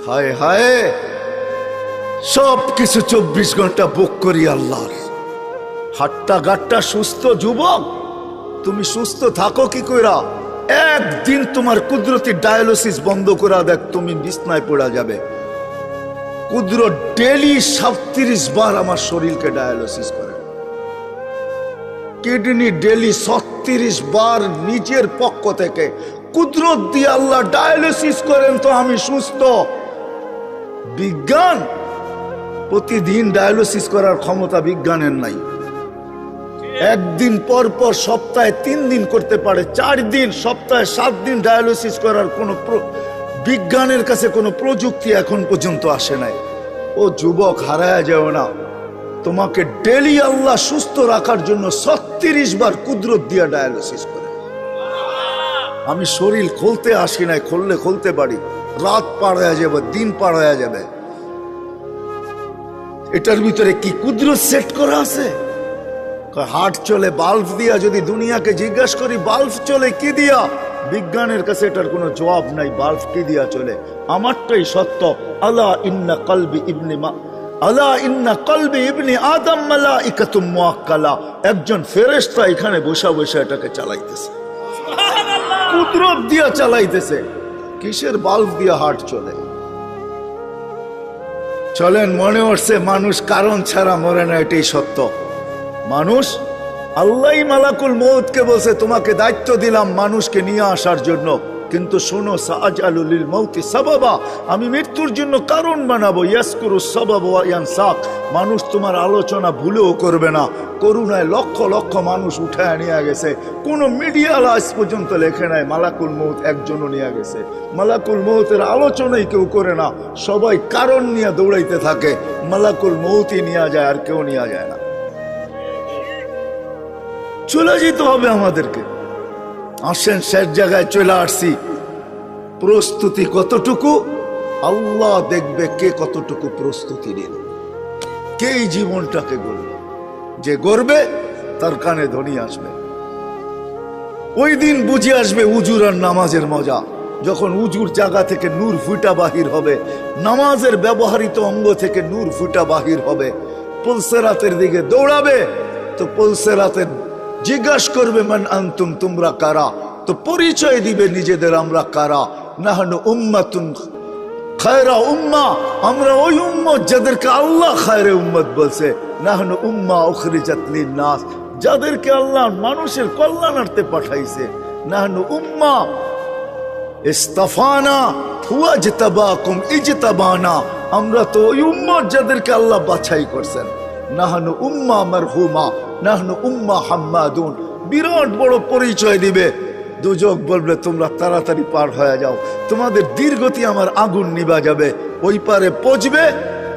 হায় হায়, সব কিছু 24 ঘন্টা বুক করি আল্লাহর। হাট্টা গাট্টা সুস্থ যুবক, তুমি সুস্থ থাকো কি কইরা? একদিন তোমার কুদরতি ডায়ালিসিস বন্ধ করা দেখ, তুমি বিছনায় পড়া যাবে। কুদরত ডেলি 37 বার আমার শরীরকে ডায়ালিসিস করে, কিডনি ডেলি 36 বার নিজের পক্ষ থেকে কুদরত দিয়ে আল্লাহ ডায়ালিসিস করেন, তো আমি সুস্থ। বিজ্ঞান প্রতিদিন ডায়ালিসিস করার ক্ষমতা বিজ্ঞানের নাই। একদিন পর পর সপ্তাহে 3 দিন করতে পারে, 4 দিন, সপ্তাহে 7 দিন ডায়ালিসিস করার কোনো বিজ্ঞানের কাছে কোনো প্রযুক্তি এখন পর্যন্ত আসে নাই। ও যুবক, হারায়া যাও না, তোমাকে ডেলি আল্লাহ সুস্থ রাখার জন্য 36 বার কুদরত দিয়া ডায়ালিসিস করে। আমি শরীর খুলতে আসি নাই, খুললে খুলতে পারি, রাত পার হয়ে যাবে, দিন পার হয়ে যাবে। এটার ভিতরে কি কুদরত সেট করা আছে? হার্ট চলে বাল্ব দিয়া। যদি দুনিয়াকে জিজ্ঞাসা করি বাল্ব চলে কি দিয়া, বিজ্ঞানের কাছে এটার কোনো জবাব নাই। বাল্ব কি দিয়া চলে? আমারটাই সত্য। আলা ইন্না কলবি ইবনি আদম মালাইকাতুম মুআক্কালা। একজন ফেরেশতা এখানে বসা বসা এটাকে চালাইতেছে, কুদরত দিয়া চালাইতেছে। কিসের বাল্ব দিয়া হার্ট চলে? চলেন, মনে হচ্ছে মানুষ কারণ ছাড়া মরে না, এটাই সত্য। মানুষ, আল্লাহ মালাকুল মউতকে বলছে তোমাকে দায়িত্ব দিলাম মানুষকে নিয়ে আসার জন্য, কিন্তু শোনো, সাআজালু লিল মাউতি সাবাবা, আমি মৃত্যুর জন্য কারণ বানাবো। ইয়াসকুরু সাবাব ওয়া ইয়ানসাক, মানুষ তোমার আলোচনা ভুলেও করবে না। করুণায় লক্ষ লক্ষ মানুষ উঠায় নিয়ে গেছে, কোনো মিডিয়া আজ পর্যন্ত লেখে নাই মালাকুল মউত একজনও নিয়ে গেছে। মালাকুল মউতের আলোচনাই কেউ করে না, সবাই কারণ নিয়ে দৌড়াইতে থাকে। মালাকুল মউতই নিয়ে যায়, আর কেউ নিয়ে যায় না। চলে যেতে হবে আমাদেরকে। আসেন, শেষ জায়গায় চলে আসছি। প্রস্তুতি কতটুকু আল্লাহ দেখবে, কে কতটুকু প্রস্তুতি নিল, কে এই জীবনটাকে গড়বে। যে গড়বে তার কানে ধ্বনি আসবে। ওই দিন বুঝে আসবে উজুর আর নামাজের মজা। যখন উজুর জায়গা থেকে নূর ফুটা বাহির হবে, নামাজের ব্যবহৃত অঙ্গ থেকে নূর ফুটা বাহির হবে, পুলসেরাতের দিকে দৌড়াবে, তো পুলসেরাতের জিজ্ঞাসা করবে মান আনতুম, তোমরা কারা? তো পরিচয় দিবে নিজেদের, আমরা কারা। নাহনু উম্মাতুন খায়রা উম্মা, আমরা ওই উম্মত যাদেরকে আল্লাহ খায়রে উম্মত বলছে। নাহনু উম্মা উখরিজাত লিন-নাস, যাদেরকে আল্লাহ মানুষের কল্যাণার্থে পাঠাইছে। নাহনু উম্মা ইস্তাফানা হুয়া জিতাবাকুম ইজতাবানা, আমরা তো ওই উম্মত যাদেরকে আল্লাহ বাছাই করছেন। নাহনু উম্মা মারহুমা, নাহনু উম্মা হাম্মাদুন, বিরাট বড় পরিচয় দিবে। দুজক বলবে তোমরা তাড়াতাড়ি পার হয়ে যাও, তোমাদের দীর্ঘতি আমার আগুন নিভা যাবে। ওই পারে পৌঁছবে,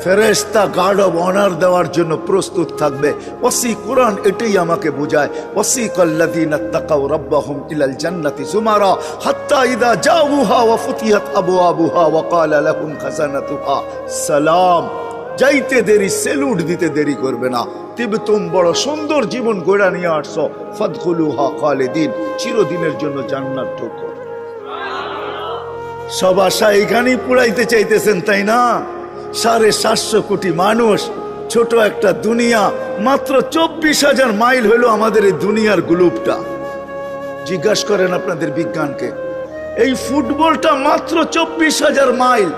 ফেরেশতা গার্ড অব অনার দেওয়ার জন্য প্রস্তুত থাকবে। ওয়াসি কুরআন এটাই আমাকে বোঝায়। ওয়াসিকাল্লাযীনা তাকাউ রাব্বাহুম ইলাল জান্নাতি যুমারা হাত্তা ইযা জাউহা ওয়া ফুতিহাত আবওয়াবুহা ওয়া ক্বালা লাহুম খাযানাতুহা সালাম। যাইতে দেরি, সেলুট দিতে দেরি করবে না। তিবতুম, বড় সুন্দর জীবন গড়া নিয়ে আসছো। ফাদখুলুহা খালিদিন, চিরদিনের জন্য জান্নাত ঢোকো। সব আশা এখানেই পুরাইতে চাইতেছেন, তাই না? 750 কোটি মানুষ, ছোট একটা দুনিয়া। মাত্র 24,000 মাইল হলো আমাদের এই দুনিয়ার গ্লোবটা। জিজ্ঞাসা করেন আপনাদের বিজ্ঞানকে, এই ফুটবলটা মাত্র 24,000 মাইল।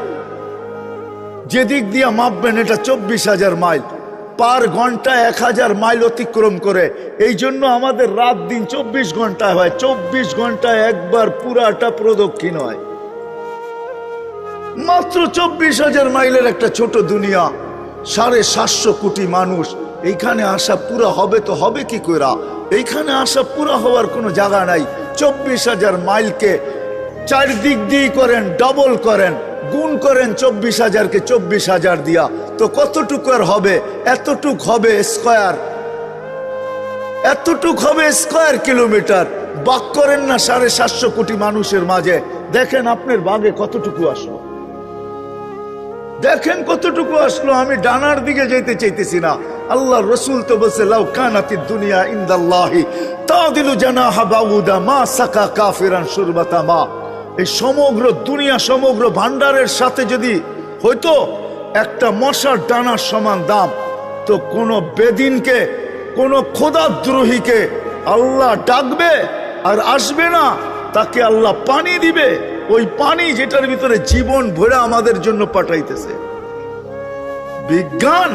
যেদিক দিয়ে মাপবেন এটা 24,000 মাইল। পার ঘন্টা 1000 মাইল অতিক্রম করে। এই জন্য আমাদের রাত দিন 24 ঘন্টায় হয়। 24 ঘন্টায় একবার পুরাটা প্রদক্ষিণ হয়। মাত্র 24,000 মাইলের একটা ছোট দুনিয়া, 750 কোটি মানুষ। এইখানে আসা পুরা হবে তো হবে কি করে? এইখানে আসা পুরা হওয়ার কোনো জায়গা নাই। 24,000 মাইলকে 4 দিক দিয়ে করেন, ডবল করেন, গুণ করেন 24,000-কে 24,000 দিয়া, তো কতটুকু আর হবে? এতটুক হবে স্কয়ার, এতটুক হবে স্কয়ার কিলোমিটার। বাক করেন না 750 কোটি মানুষের মাঝে, দেখেন আপনার বাগে কতটুকু আসলো, দেখেন কতটুকু আসলো। আমি ডানার দিকে যেতে চাইতেছি না। আল্লাহ রসুল তো বলছে লাউ কানাতিদ দুনিয়া ইনদাল্লাহি তাদিলু জানাহা বাউদা মা সাকা কাফিরান শুরবাতা মা। এই সমগ্র দুনিয়া, সমগ্র ভান্ডারের সাথে যদি হয়তো একটা মশার ডানার সমান দাম, তো কোন বেদিনকে, কোন খোদাদ্রোহীকে আল্লাহ ডাকবে আর আসবে না, তাকে আল্লাহ পানি দিবে, ওই পানি যেটার ভিতরে জীবন ভরে আমাদের জন্য পাঠাইতেছে। বিজ্ঞান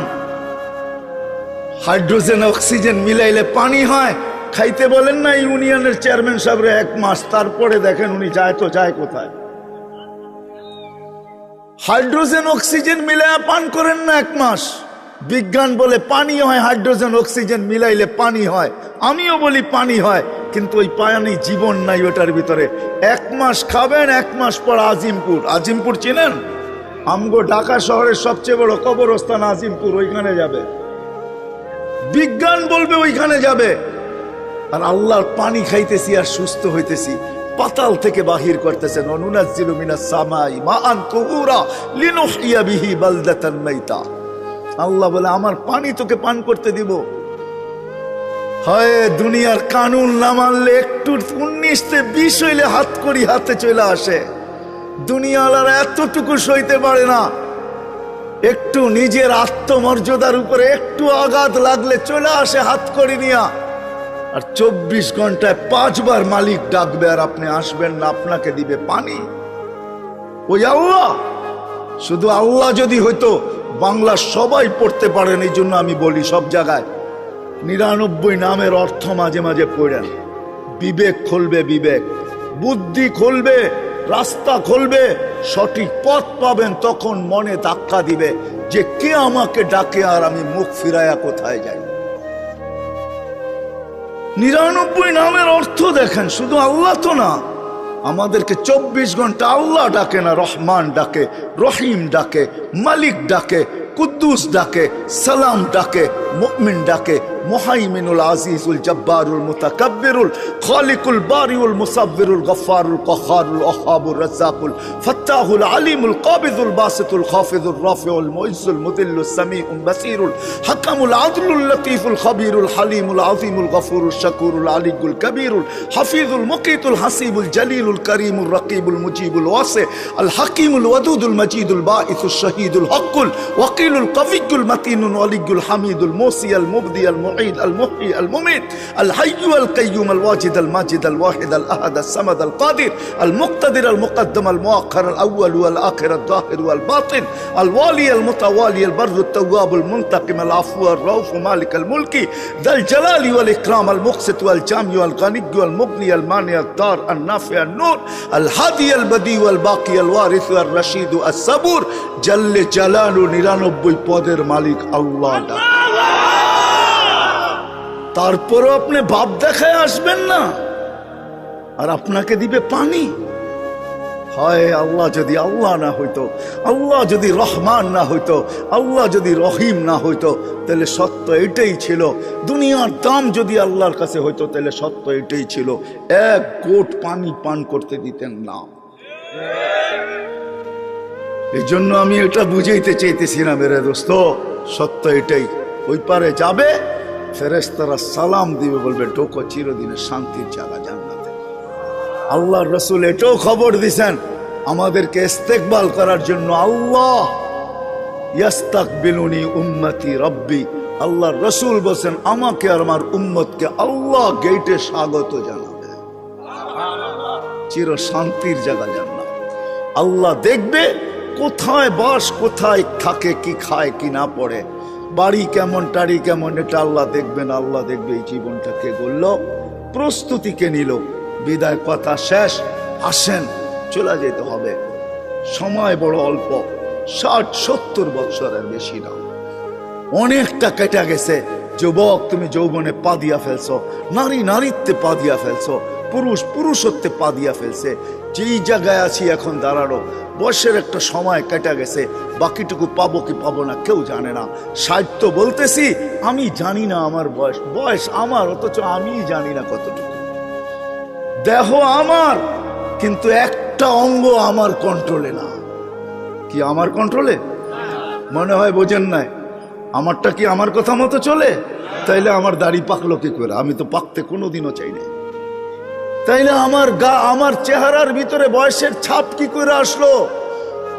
হাইড্রোজেন অক্সিজেন মিলাইলে পানি হয়, খাইতে বলেন না ইউনিয়নের চেয়ারম্যান সাহেবরে 1 মাস, তারপরে দেখেন উনি যায় তো যায় কোথায়। হাইড্রোজেন অক্সিজেন মিলাইয়া পান করেন না 1 মাস, বিজ্ঞান বলে পানি হয়, হাইড্রোজেন অক্সিজেন মিলাইলে পানি হয়, আমিও বলি পানি হয়, কিন্তু ওই পানি জীবন নাই ওটার ভিতরে। 1 মাস খাবেন, 1 মাস পর আজিমপুর, আজিমপুর চিনেন? আমগো ঢাকা শহরের সবচেয়ে বড় কবরস্থান আজিমপুর, ওইখানে যাবে, বিজ্ঞান বলবে ওইখানে যাবে। আর আল্লাহর পানি খাইতেছি আর সুস্থ হইতেছি, পাতাল থেকে বাহির করতেছেন, অনুনাজ্জিলু মিনাস সামাই মাআন তুহুরা লিনুহইয়া বিহি বালদাতান মাইতা। আল্লাহ বলে আমার পানি তোকে পান করতে দিব। হয় দুনিয়ার কানুন না মানলে একটু 19-20 হইলে হাত করি হাতে চলে আসে, দুনিয়াওয়ালারা এতটুকু সইতে পারে না। একটু নিজের আত্মমর্যাদার উপরে একটু আঘাত লাগলে চলে আসে হাত করি নিয়া, আর 24 ঘন্টায় 5 বার মালিক ডাকবে আর আপনি আসবেন না, আপনাকে দিবে পানি। ওই আল্লাহ, শুধু আল্লাহ যদি হইতো বাংলা সবাই পড়তে পারেন, এই জন্য আমি বলি সব জায়গায় 99 নামের অর্থ মাঝে মাঝে পড়েন, বিবেক খুলবে, বিবেক বুদ্ধি খুলবে, রাস্তা খুলবে, সঠিক পথ পাবেন, তখন মনে ধাক্কা দিবে যে কে আমাকে ডাকে আর আমি মুখ ফিরাইয়া কোথায় যাই। 99 নামের অর্থ দেখেন, শুধু আল্লাহ তো না, আমাদেরকে 24 ঘন্টা আল্লাহ ডাকে না, রহমান ডাকে, রহিম ডাকে, মালিক ডাকে, কুদ্দুস ডাকে, সালাম ডাকে, মুমিন ডাকে, মুহাইমিনুল আজিজুল জব্বারুল মুতাকাব্বিরুল খালিকুল বারিউল মুসাব্বিরুল গফফারুল কহারুল ওহাবুর রাজ্জাকুল ফাত্তাহুল আলিমুল কাবিদুল বাসিতুল খাফিজুল রাফিউল মুইজ্জুল মুদিল্লুস সামিউল বাসিরুল হাকামুল আদলুল লতীফুল খবীরুল হালিমুল আযীমুল গফুরুল শাকুরুল আলিকুল কবীরুল হাফিজুল মুকিতুল হাসিবুল জলিলুল করিমুল রকিবুল মুজিবুল ওয়াসি আল হাকিমুল ওয়াদুদুল মজিদুল বাঈসুল শহীদুল হকুল ওয়াকিলুল কবিয়ুল মাতিনুল ওয়ালিয়ুল হামিদুল মুসি আল মুবদি আল মুঈদ আল মুহয়ি আল মুমিত আল হাইয়্যু আল কাইয়্যুম আল ওয়াজিদ আল মাজিদ আল ওয়াহিদ আল আহাদ আল সামাদ আল কাদির আল মুক্তাদির আল মুকদ্দম আল মুআখ্খার আল আউয়াল ওয়াল আখির আল যাহির ওয়াল বাতিন আল ওয়ালি আল মুতাওয়ালি আল বাররু আত তাওয়াব আল মুনতাকিম আল আফু আর রাউফ মালিক আল মুলকি যাল জালালি ওয়াল ইকরাম আল মুকসিত ওয়াল জামি ওয়াল গানি ওয়াল মুগনি আল মানি আল দার আল নাফি আল নূর আল হাদি আল বদি ওয়াল বাকি আল ওয়ারিস আল রশিদ আস সাবুর জাল্লে জালালু 99 পদের মালিক আল্লাহ। তারপরও আপনি ভাব দেখায় আসবেন না আর আপনাকে দিবে পানি। হয় আল্লাহ যদি আল্লাহ না হইতো, আল্লাহ যদি রহমান না হইতো, আল্লাহ যদি রহিম না হইতো, তাহলে সত্য এটাই ছিল। দুনিয়ার দাম যদি আল্লাহর কাছে হইতো, তাহলে সত্য এটাই ছিল, 1 ঘোট পানি পান করতে দিতেন না। এই জন্য আমি এটা বুঝাইতে চাইতেছি না মেরে দোস্ত, সত্য এটাই। ওই পারে যাবে, ফেরেশতারা সালাম দিবে, বলবে ঢোকো চিরদিনের শান্তির জায়গা জান্নাতে। আল্লাহর রাসূল এটাও খবর দিছেন আমাদেরকে ইস্তেকবাল করার জন্য, আল্লাহ ইয়াস্তাকবিলুনি উম্মতি রব্বি, আল্লাহর রাসূল বলেন আমাকে আর আমার উম্মতকে আল্লাহ গেটে স্বাগত জানাবে, চির শান্তির জায়গা জান্নাত। আল্লাহ দেখবে কোথায় বাস, কোথায় থাকে, কি খায় কি না পড়ে, বাড়ি কেমন, টাড়ি কেমন, এটা আল্লাহ দেখবেন। আল্লাহ দেখবে এই জীবনটা কে গড়ল, প্রস্তুতি কে নিল। বিদায় কথা শেষ, আসেন চলে যেতে হবে, সময় বড় অল্প, 60-70 বছরের বেশি না, অনেকটা কেটে গেছে। যুবক তুমি যৌবনে পা দিয়া ফেলছো, নারী নারীত্বে পা দিয়া ফেলছো, পুরুষ পুরুষত্বে পা দিয়া ফেলছে। যেই জায়গায় আছি এখন দাঁড়ানো, বয়সের একটা সময় কেটে গেছে, বাকিটুকু পাবো কি পাবো না কেউ জানে না। 60 তো বলতেছি, আমি জানি না আমার বয়স আমার, অথচ আমি জানি না কতটুকু। দেহ আমার, কিন্তু একটা অঙ্গ আমার কন্ট্রোলে না। কি আমার কন্ট্রোলে? মনে হয় বোঝেন নাই। আমারটা কি আমার কথা মতো চলে? তাইলে আমার দাড়ি পাকলো কি করে? আমি তো পাকতে কোনোদিনও চাই না। তাইলে আমার গা, আমার চেহারার ভিতরে বয়সের ছাপ কি করে আসলো?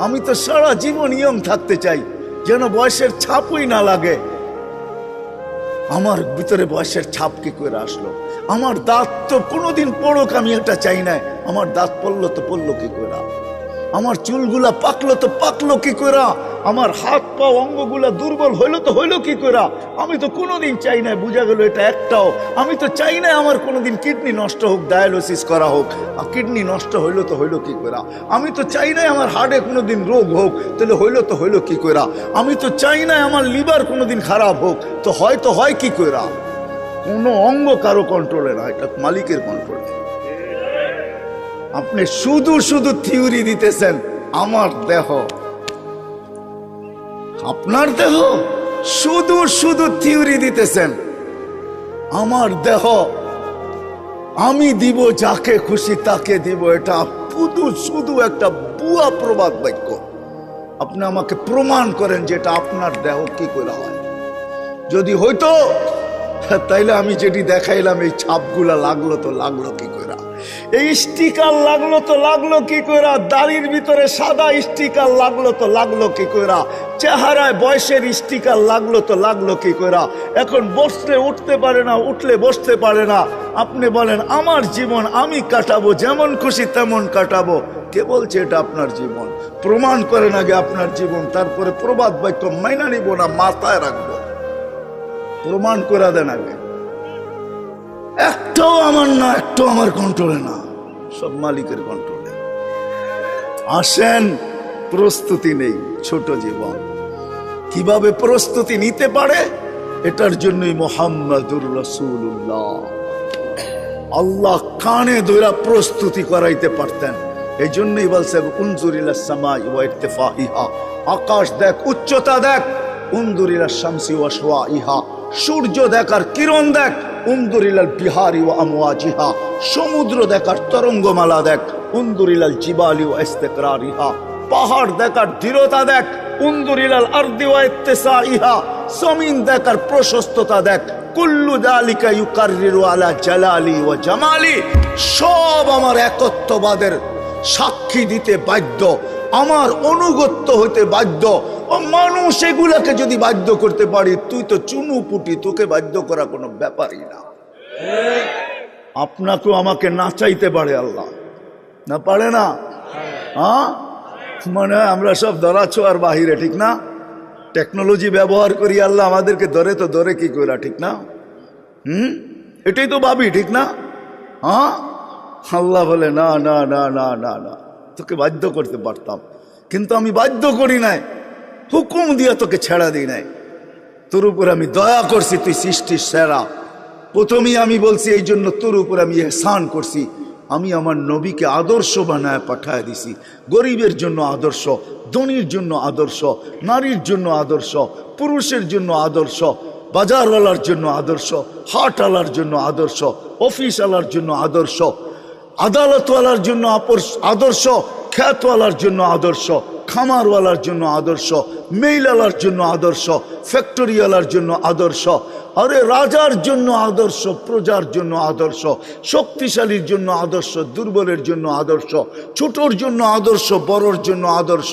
আমি তো সারা জীবন ইয়ং থাকতে চাই, যেন বয়সের ছাপই না লাগে। আমার ভিতরে বয়সের ছাপ কি করে আসলো? আমার দাঁত তো কোনোদিন পড়ুক, আমি এটা চাই না। আমার দাঁত পড়লো তো পড়লো কি করে? আমার চুলগুলা পাকলো তো পাকলো কি করে? আমার হাত পা অঙ্গগুলা দুর্বল হইলো তো হইলো কি করে? আমি তো কোনোদিন চাই না, বুঝা গেল এটা একটাও। আমি তো চাই না আমার কোনোদিন কিডনি নষ্ট হোক, ডায়ালিসিস করা হোক। কিডনি নষ্ট হইলো তো হইলো কি করে? আমি তো চাই না আমার হার্টে কোনোদিন রোগ হোক, তাহলে হইলো তো হইলো কি করে? আমি তো চাই না আমার লিভার কোনোদিন খারাপ হোক, তো হয় কি করে? কোনো অঙ্গ কারো কন্ট্রোলে না, এটা মালিকের কন্ট্রোলে। আপনি শুধু শুধু থিওরি দিতেছেন। আমার দেহ, আপনার দেহ, শুধু শুধু থিওরি দিতেছেন। আমার দেহ আমি দিব, যাকে খুশি তাকে দিব, এটা শুধু শুধু একটা বুয়া প্রবাদ বাক্য। আপনি আমাকে প্রমাণ করেন যে এটা আপনার দেহ কি করে হয়। যদি হইতো তাইলে আমি যেটি দেখাইলাম, এই ছাপগুলা লাগলো তো লাগলো কি করে? এই স্টিকার লাগলো তো লাগলো কি করে? দাড়ির ভিতরে সাদা স্টিকার লাগলো তো লাগলো কি করে? চেহারায় বয়সের স্টিকার লাগলো তো লাগলো কি করে? এখন বসলে উঠতে পারে না, উঠলে বসতে পারে না। আপনি বলেন আমার জীবন আমি কাটাবো, যেমন খুশি তেমন কাটাবো। কে বলছে এটা আপনার জীবন? প্রমাণ করেন আগে আপনার জীবন, তারপরে প্রবাদ বাক্য মাইনা নিব না, মাথায় রাখবো। প্রমাণ করে দেন আগে। একটাও আমার না, একটাও আমার কন্ট্রোলে না, সব মালিকের কন্ট্রোলে। আসেন, প্রস্তুতি নেই, ছোট জীবন কিভাবে প্রস্তুতি নিতে পারে এটার জন্যই মুহাম্মাদুর রাসূলুল্লাহ আল্লাহ কানে ধরে প্রস্তুতি করাইতে পারতেন। এই জন্যই বলছে উনজুর ইলাস সামাই ওয়া ইরতিফাইহা, আকাশ দেখ, উচ্চতা দেখ। উনজুর ইলাস শামসি ওয়া শাওয়াইহা, সূর্য দেখার কিরণ দেখ। উনজুর ইলাল বিহারি ওয়া আমওয়াজিহা, সমুদ্র দেখার তরঙ্গমালা দেখ। উনজুর ইলাল জিবালি ওয়া ইস্তিকরারিহা, পাহাড় দেখার দৃঢ়তা দেখ। উনজুর ইলাল আরদি ওয়া ইত্তিসাইহা, জমিন দেখার প্রশস্ততা দেখ। কুল্লু যালিকা ইউকাররিরু আলা জালালি ওয়া জামালি, সব আমার একত্ববাদের সাক্ষী দিতে বাধ্য, আমার অনুগত্য হতে বাধ্য। ও মানুষ এগুলাকে যদি বাধ্য করতে পারি, তুই তো চুনু পুটি, তোকে বাধ্য করা কোনো ব্যাপারই না। আপনাকেও আমাকে নাচাইতে পারে আল্লাহ, না পারে না? হ্যাঁ, মানে আমরা সব ধরা ছোঁয়ার বাহিরে, ঠিক না? টেকনোলজি ব্যবহার করি, আল্লাহ আমাদেরকে ধরে তো ধরে কি করে, ঠিক না? এটাই তো ভাবি, ঠিক না? হ্যাঁ, আল্লাহ বলে না না না না না না, তোকে বাধ্য করতে পারতাম, কিন্তু আমি বাধ্য করি নাই, হুকুম দিয়ে তোকে ছেড়া দিই নাই। তোর উপর আমি দয়া করছি, তুই সৃষ্টির সেরা। প্রথমেই আমি বলছি এই জন্য তোর উপর আমি ইহসান করছি। আমি আমার নবীকে আদর্শ বানায় পাঠায় দিছি। গরিবের জন্য আদর্শ, ধনীর জন্য আদর্শ, নারীর জন্য আদর্শ, পুরুষের জন্য আদর্শ, বাজারওয়ালার জন্য আদর্শ, হাটওয়ালার জন্য আদর্শ, অফিসওয়ালার জন্য আদর্শ, আদালতওয়ালার জন্য আদর্শ, খ্যাতওয়ালার জন্য আদর্শ, খামারওয়ালার জন্য আদর্শ, মেইলালার জন্য আদর্শ, ফ্যাক্টরিওয়ালার জন্য আদর্শ, আরে রাজার জন্য আদর্শ, প্রজার জন্য আদর্শ, শক্তিশালীর জন্য আদর্শ, দুর্বলের জন্য আদর্শ, ছোটর জন্য আদর্শ, বড়র জন্য আদর্শ,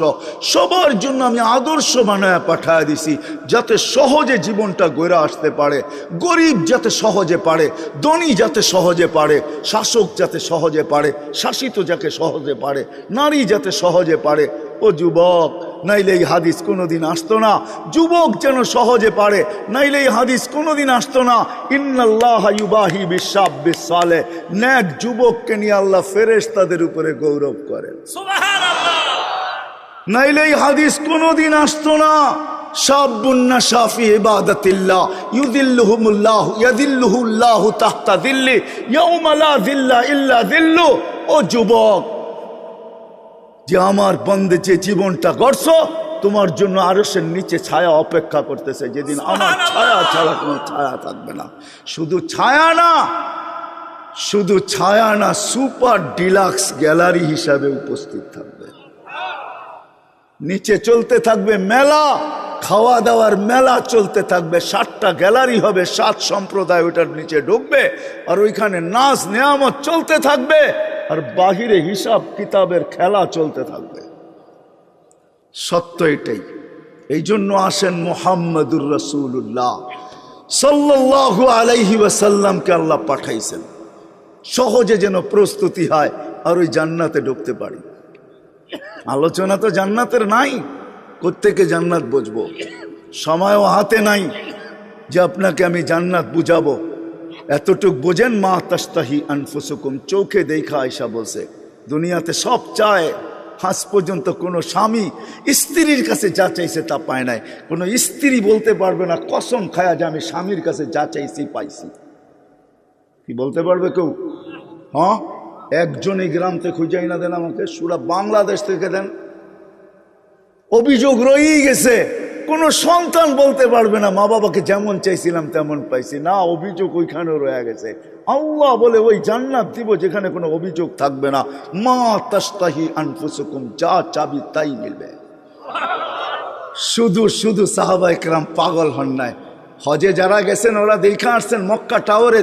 সবার জন্য আমি আদর্শ বানায় পাঠায় দিছি, যাতে সহজে জীবনটা গড়ে আসতে পারে। গরিব যাতে সহজে পারে, ধনী যাতে সহজে পারে, শাসক যাতে সহজে পারে, শাসিত যাকে সহজে পারে, নারী যাতে সহজে পারে। ও যুবক, নাইলে এই হাদিস কোনোদিন আসতো না। যুবক যেন সহজে পারে, নাইলে এই হাদিস কোনোদিন আসতো না। ইন্নাল্লাহ ইউবাহি বিশ-শাবিস সালেহ, নেক যুবককে নিয়ে আল্লাহ ফেরেশতাদের উপরে গৌরব করেন, সুবহানাল্লাহ। নাইলে এই হাদিস কোনোদিন আসতো না। শাবুন নাশা ফি ইবাদাতিল্লাহ ইউযিল্লুহুমুল্লাহু ইয়াযিল্লুহুল্লাহু তাহতা যিল্লি ইয়াউমা লা যিল্লা ইল্লা যিল্লু। ও যুবক, যে আমার বন্দে যে জীবনটা গড়ছো, তোমার জন্য আরশের নিচে ছায়া অপেক্ষা করতেছে, যেদিন আমার ছায়া ছাড়া কোনো ছায়া থাকবে না। শুধু ছায়া না, শুধু ছায়া না, সুপার ডিলাক্স গ্যালারি হিসাবে উপস্থিত থাকবে। নিচে চলতে থাকবে মেলা, খাওয়া দাওয়ার মেলা চলতে থাকবে। 7টা গ্যালারি হবে, 7 সম্প্রদায় ওইটার নিচে ঢুকবে, আর ওইখানে নাচ নেয়ামত চলতে থাকবে, আর বাহিরে হিসাব কিতাবের খেলা চলতে থাকবে। সত্য এটাই। এই জন্য আসেন মুহাম্মাদুর রাসূলুল্লাহ সাল্লাল্লাহু আলাইহি ওয়াসাল্লামকে আল্লাহ পাঠাইছেন, সহজে যেন প্রস্তুতি হয় আর ওই জান্নাতে ঢুকতে পারি। আলোচনা তো জান্নাতের নাই, কোত্থেকে জান্নাত বুঝবো? সময়ও হাতে নাই যে আপনাকে আমি জান্নাত বুঝাবো। এতটুক বোঝেন, মা তাস্তাহি আনফুসুকুম, চোখে দেখা আয়েশা বলছে দুনিয়াতে সব চায়, আজ পর্যন্ত কোনো স্বামী স্ত্রীর কাছে যা চাইছে তা পায় নাই। কোনো স্ত্রী বলতে পারবে না কসম খায়া যে আমি স্বামীর কাছে যা চাইছি পাইছি। কি বলতে পারবে কেউ? হ্যাঁ, একজনই গ্রাম থেকে খুঁজাই না দেন আমাকে, সুরা বাংলাদেশ থেকে দেন। অভিযোগ রয়েই গেছে, কোনো সন্তান বলতে পারবে না মা বাবাকে যেমন চাইছিলাম তেমন পাইছি না, অভিযোগ ওইখানেও রয়ে গেছে। আল্লাহ বলে ওই জান্নাত দিব যেখানে কোনো অভিযোগ থাকবে না। মা তাস্তাহি আনফুসুকুম, যা চাবি তাই মিলবে। শুধু শুধু সাহাবায়ে কেরাম পাগল হন নাই। হজে যারা গেছেন ওরা দেখে আসছেন মক্কা টাওয়ারে